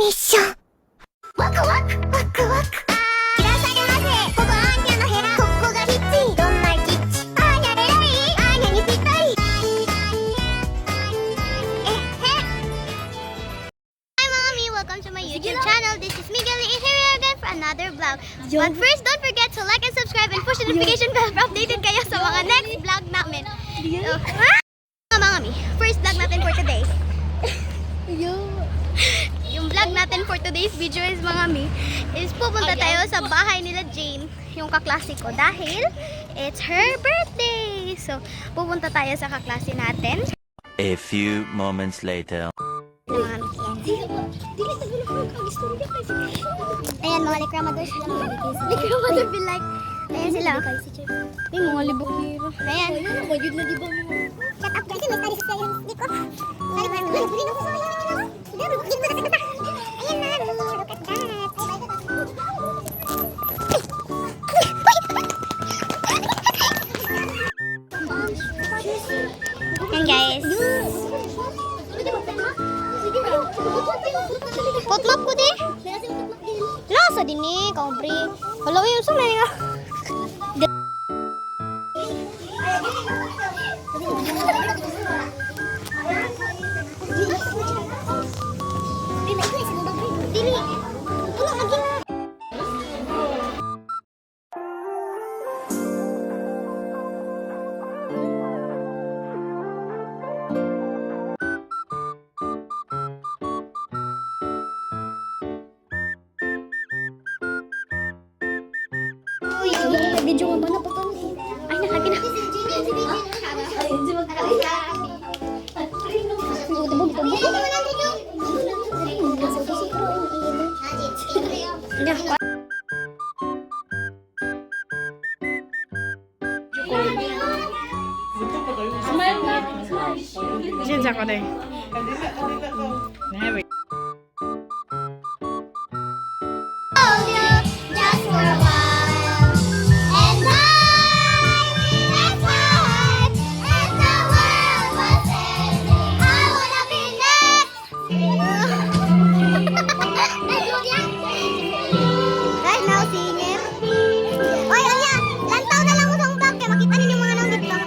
ミッションワクワクワクワクいらっしゃいませ。ここアーニャの部屋。ここがキッチン。どんなキッチン？アーニャでラリー。アーニャにぴったり。Hi mommy, welcome to my YouTube channel. This is Miguel and here again for another vlog. But first, don't forget to like and subscribe and push the notification bell para updated kayo sa mga next vlog namin. So, mga mami, first vlog natin for today. Yung vlog natin for today's video is mga mi, is pupunta tayo sa bahay nila Jane, yung kaklase ko, dahil it's her birthday. So, pupunta tayo sa kaklase natin. A few moments later. Ayan, mga likramador sila. Likramador be like. Ayan sila. Ay, mga libok-libok. Ayan. Shut up guys, may study sa sa'yo. Di ko. Study ba? Hindi na ko sa mga. Ayan na. Look at that. Ayan guys. Potmap ko di. Lasa din ni, kaubri. Wala yung sa mga. Dili. Ano lagi na? Video mo ba na po? Ay, nakagi na. Sinsa ko deh. Just for a while, and that's why, and the world was ending. I wanna be next. Right now, singing. Oy, Anya, lantaw na lang usang bag kaya makita ninyo mga nang dito.